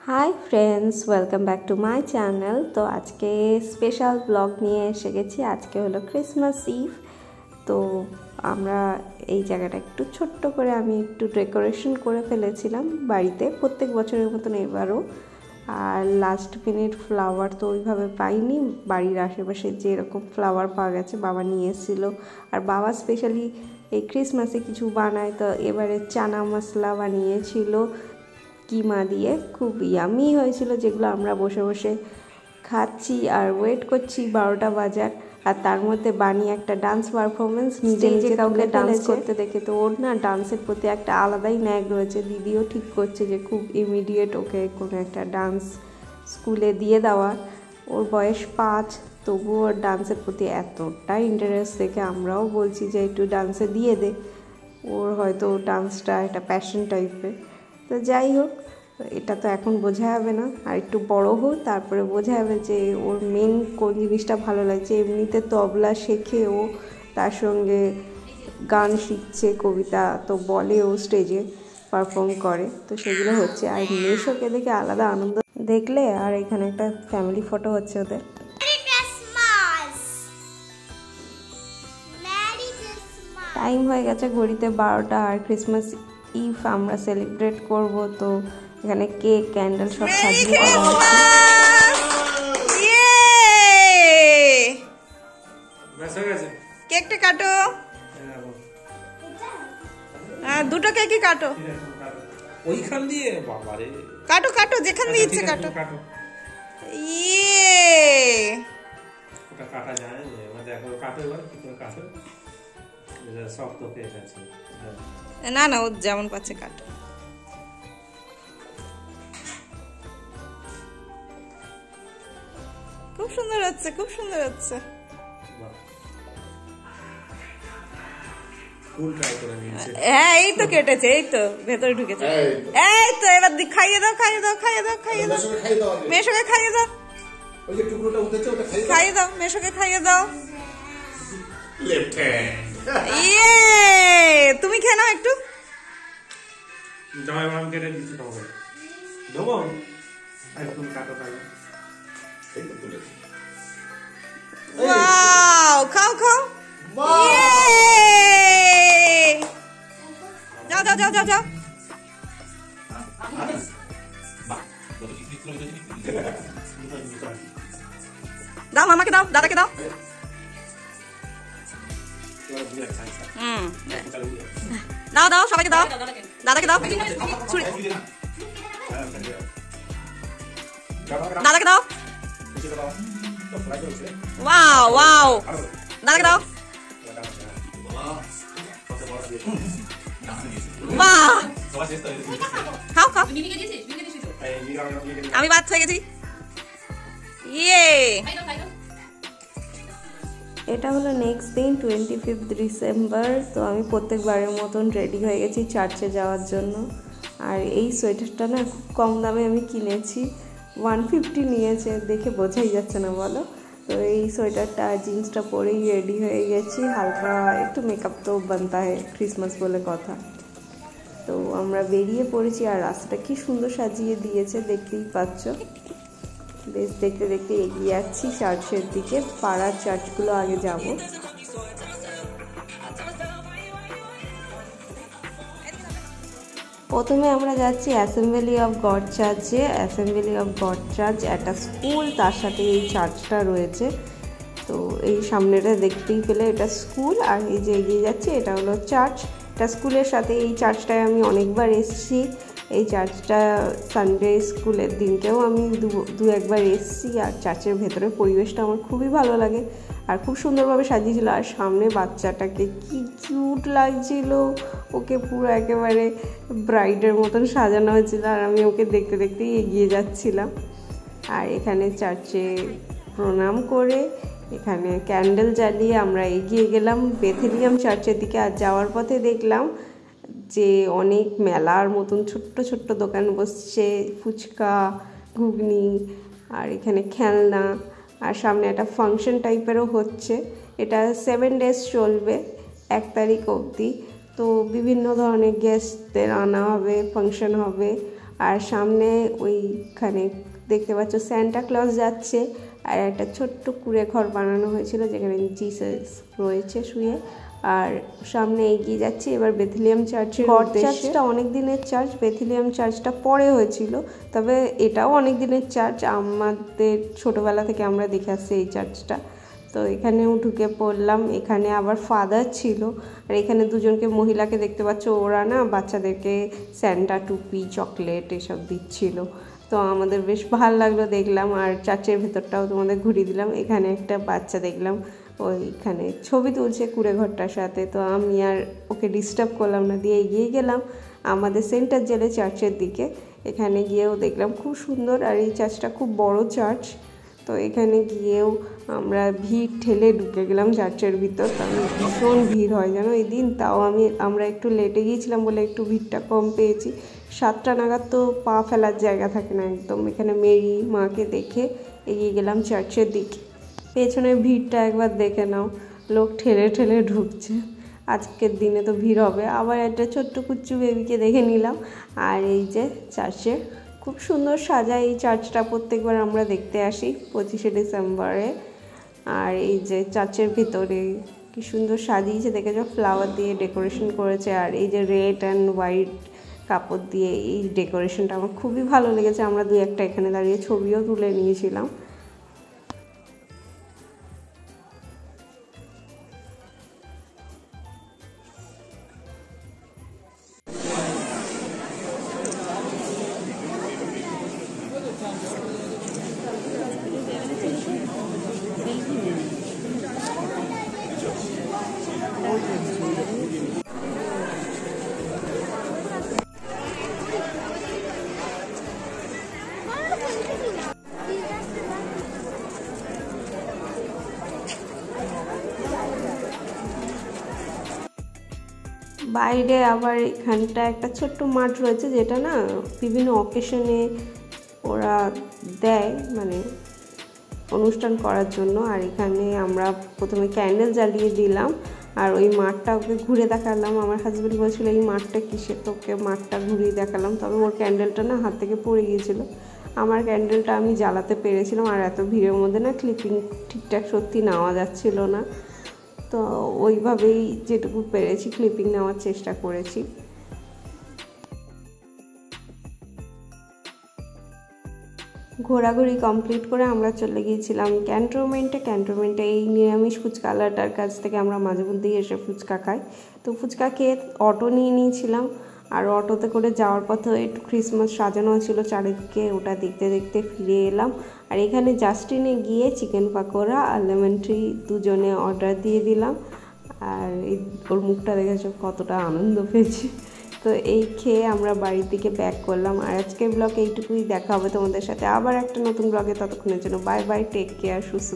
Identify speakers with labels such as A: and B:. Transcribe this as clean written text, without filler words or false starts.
A: Hi friends welcome back to my channel. तो आज के स्पेशल ब्लॉग নিয়ে এসে গেছি। আজকে হলো ক্রিসমাস ইভ। তো আমরা এই জায়গাটা একটু ছোট্ট করে আমি একটু ডেকোরেশন করে ফেলেছিলাম বাড়িতে, প্রত্যেক বছরের মতন এবারও। আর লাস্ট মিনিট ফ্লাওয়ার তো ওইভাবে পাইনি, বাড়ির আশেপাশে যেরকম ফ্লাওয়ার পাওয়া গেছে বাবা নিয়ে এসেছিল। আর বাবা স্পেশালি এই ক্রিসমাসে কিছু বানায়, তো এবারে চানা মশলা বানিয়েছিল কিমা দিয়ে, খুব ইয়ামি হয়েছিল, যেগুলো আমরা বসে বসে খাচ্ছি আর ওয়েট করছি 12টা বাজার। আর তার মধ্যে বানি একটা ডান্স পারফরমেন্স নিজে নিজে কাউকে ডান্স করতে দেখে, তো ওর না ডান্সের প্রতি একটা আলাদাই ন্যাক রয়েছে। দিদিও ঠিক করছে যে খুব ইমিডিয়েট ওকে কোনো একটা ডান্স স্কুলে দিয়ে দেওয়া। ওর বয়স 5, তবুও ওর ডান্সের প্রতি এতটা ইন্টারেস্ট দেখে আমরাও বলছি যে একটু ডান্সে দিয়ে দে। ওর হয়তো ডান্সটা একটা প্যাশন টাইপের। তো যাই হোক, এটা তো এখন বোঝা যাবে না, আর একটু বড় হোক তারপরে বোঝা যাবে যে ওর মেন কোন জিনিসটা ভালো লাগছে। এমনিতে তবলা শেখে ও, তার সঙ্গে গান শিখছে, কবিতা তো বলে, ও স্টেজে পারফর্ম করে, তো সেগুলো হচ্ছে। আর মেশোকে দেখে আলাদা আনন্দ দেখলে। আর এখানে একটা ফ্যামিলি ফটো হচ্ছে ওদের। টাইম হয়ে গেছে ঘড়িতে 12টা, আর ক্রিসমাস ইভ আমরা সেলিব্রেট করব। তো এখানে কেক ক্যান্ডেল সব সাজিয়ে দেওয়া হয়েছে।
B: কেকটা কাটো, দুটো কেকই কাটো,
C: ওইখান দিয়ে বাবারে
B: কাটো কাটো, যেখান দিয়ে ইচ্ছে কাটো।
C: ওটা কাটা যায় না, এবার দেখো কাটো, এবার কি করে কাটো, এটা শক্ত কেক আছে।
B: না না, ও যেমন পাচ্ছে কাটো। খুব সুন্দর হচ্ছে, খুব সুন্দর হচ্ছে। হ্যাঁ, এই তো কেটেছে, এই তো ভেতরে ঢুকেছে, এই তো। এবার খাইয়ে দাও, খাইয়ে দাও, খাইয়ে দাও, খাইয়ে দাও, মেশোকে খাইয়ে দাও, খাইয়ে দাও, মেশোকে খাইয়ে দাও। ইয়ে, তুমি খেয়ে নাও একটু।
C: কেটে দিচ্ছি তোমাকে, দেবো একটু কাটো তাহলে।
B: ওয়াও, খাও খাও। যাও যাও যাও যাও যাও। দাও মামাকে দাও, দাদাকে দাও। দাও দাও, সবাইকে দাও, দাদাকে দাও, দাদাকে দাও। ওয়াও ওয়াও, দাদাকে দাও। বাহ, খাও খাও। আমি ভাত হয়ে গেছি। ইয়ে,
A: এটা হলো নেক্সট দিন 25 ডিসেম্বর। তো আমি প্রত্যেকবারের মতন রেডি হয়ে গেছি চার্চে যাওয়ার জন্য। আর এই সোয়েটারটা না খুব কম দামে আমি কিনেছি, 150 নিয়েছে, দেখে বোঝাই যাচ্ছে না বলো। তো এই সোয়েটারটা আর জিন্সটা পরেই রেডি হয়ে গেছি। হালকা একটু মেকআপ তো বানতা হয়, ক্রিসমাস বলে কথা। তো আমরা বেরিয়ে পড়েছি, আর রাস্তাটা কি সুন্দর সাজিয়ে দিয়েছে দেখতেই পাচ্ছ। বেশ দেখতে দেখতে এগিয়ে যাচ্ছি চার্চের দিকে। পাড়ার চার্চগুলো আগে যাব। প্রথমে আমরা যাচ্ছি অ্যাসেম্বলি অফ গড চার্চে। অ্যাসেম্বলি অফ গড চার্চ একটা স্কুল, তার সাথে এই চার্চটা রয়েছে। তো এই সামনেটা দেখতেই পেলে এটা স্কুল, আর এই যে এগিয়ে যাচ্ছে এটা হলো চার্চ। এটা স্কুলের সাথে, এই চার্চটায় আমি অনেকবার এসেছি। এই চার্চটা সানডে স্কুলের দিনকেও আমি দু একবার এসেছি। আর চার্চের ভেতরের পরিবেশটা আমার খুবই ভালো লাগে, আর খুব সুন্দরভাবে সাজিয়েছিল। আর সামনে বাচ্চাটাকে কি কিউট লাগছিল, ওকে পুরো একেবারে ব্রাইডের মতন সাজানো হয়েছিল, আর আমি ওকে দেখতে দেখতেই এগিয়ে যাচ্ছিলাম। আর এখানে চার্চে প্রণাম করে এখানে ক্যান্ডেল জ্বালিয়ে আমরা এগিয়ে গেলাম বেথেলিয়াম চার্চের দিকে। আর যাওয়ার পথে দেখলাম যে অনেক মেলার মতন ছোট্ট ছোট্ট দোকান বসছে, ফুচকা, ঘুগনি, আর এখানে খেলনা। আর সামনে একটা ফাংশন টাইপেরও হচ্ছে। এটা 7 ডেজ চলবে, 1 তারিখ অবধি। তো বিভিন্ন ধরনের গেস্টদের আনা হবে, ফাংশন হবে। আর সামনে ওইখানে দেখতে পাচ্ছ সান্টা ক্লজ যাচ্ছে, আর একটা ছোট্ট কুঁড়ে ঘর বানানো হয়েছিল যেখানে জিসাস রয়েছে শুয়ে। আর সামনে এগিয়ে যাচ্ছে এবার বেথলেহেম চার্চের উদ্দেশ্যে। চার্চটা অনেক দিনের চার্চ, বেথলেহেম চার্চটা পরে হয়েছিল, তবে এটাও অনেক দিনের চার্চ, আমাদের ছোটবেলা থেকে আমরা দেখে আসছি এই চার্চটা। তো এখানেও ঢুকে পড়লাম। এখানে আবার ফাদার ছিল, আর এখানে দুজনকে মহিলাকে দেখতে পাচ্ছ, ওরা না বাচ্চাদেরকে স্যান্টা টুপি চকলেট এসব দিচ্ছিল। তো আমাদের বেশ ভালো লাগলো দেখলাম, আর চার্চের ভেতরটাও তোমাদের ঘুরিয়ে দিলাম। এখানে একটা বাচ্চা দেখলাম ওইখানে ছবি তুলছে কুঁড়ে ঘরটার সাথে, তো আমি আর ওকে ডিস্টার্ব করলাম না, দিয়ে এগিয়ে গেলাম আমাদের সেন্টার জেলে চার্চের দিকে। এখানে গিয়েও দেখলাম খুব সুন্দর, আর এই চার্চটা খুব বড় চার্চ। তো এখানে গিয়েও আমরা ভিড় ঠেলে ঢুকে গেলাম চার্চের ভিতর, কারণ ভীষণ ভিড় হয় জানো এই দিন। তাও আমরা একটু লেটে গিয়েছিলাম বলে একটু ভিড়টা কম পেয়েছি। 7টা নাগাদ তো পা ফেলার জায়গা থাকে না একদম। এখানে মেরি মাকে দেখে এগিয়ে গেলাম চার্চের দিকে। পেছনের ভিড়টা একবার দেখে নাও, লোক ঠেলে ঠেলে ঢুকছে। আজকের দিনে তো ভিড় হবে। আবার একটা ছোট্ট কুচ্চু বেবিকে দেখে নিলাম। আর এই যে চার্চে খুব সুন্দর সাজায় এই চার্চটা, প্রত্যেকবার আমরা দেখতে আসি 25শে ডিসেম্বরে। আর এই যে চার্চের ভিতরে কি সুন্দর সাজিয়েছে দেখেছো, ফ্লাওয়ার দিয়ে ডেকোরেশন করেছে। আর এই যে রেড অ্যান্ড হোয়াইট কাপড় দিয়ে এই ডেকোরেশনটা আমার খুবই ভালো লেগেছে। আমরা 2-1টা এখানে দাঁড়িয়ে ছবিও তুলে নিয়েছিলাম। বাইরে আবার এখানটা একটা ছোট্ট মাঠ রয়েছে, যেটা না বিভিন্ন অকেশনে ওরা দেয়, মানে অনুষ্ঠান করার জন্য। আর এখানে আমরা প্রথমে ক্যান্ডেল জ্বালিয়ে দিলাম, আর ওই মাঠটা ওকে ঘুরে দেখালাম। আমার হাজব্যান্ড বলছিল এই মাঠটা কিসের, তো ওকে মাঠটা ঘুরিয়ে দেখালাম। তবে ওর ক্যান্ডেলটা না হাত থেকে পড়ে গিয়েছিলো। আমার ক্যান্ডেলটা আমি জ্বালাতে পেরেছিলাম, আর এত ভিড়ের মধ্যে না ক্লিপিং ঠিকঠাক সত্যি নেওয়া যাচ্ছিল না, তো ওইভাবেই যেটুকু পেরেছি ক্লিপিং নেওয়ার চেষ্টা করেছি। ঘোরাঘুরি কমপ্লিট করে আমরা চলে গিয়েছিলাম ক্যান্টনমেন্টে। এই নিরামিষ ফুচকাওয়ালাটার কাছ থেকে আমরা মাঝে মধ্যেই এসে ফুচকা খাই। তো ফুচকা খেয়ে অটো নিয়ে নিয়েছিলাম, আর অটোতে করে যাওয়ার পথে একটু ক্রিসমাস সাজানো ছিল চারিদিকে, ওটা দেখতে দেখতে ফিরে এলাম। আর এখানে জাস্টিনে গিয়ে চিকেন পাকোড়া আর লেমন ট্রি দুজনে অর্ডার দিয়ে দিলাম। আর ওর মুখটা দেখেছো কতটা আনন্দ পেয়েছি। তো এই খেয়ে আমরা বাড়ির দিকে ব্যাক করলাম। আর আজকের ব্লগে এইটুকুই, দেখা হবে তোমাদের সাথে আবার একটা নতুন ব্লগে। ততক্ষণের জন্য বাই বাই, টেক কেয়ার, সুস্থ।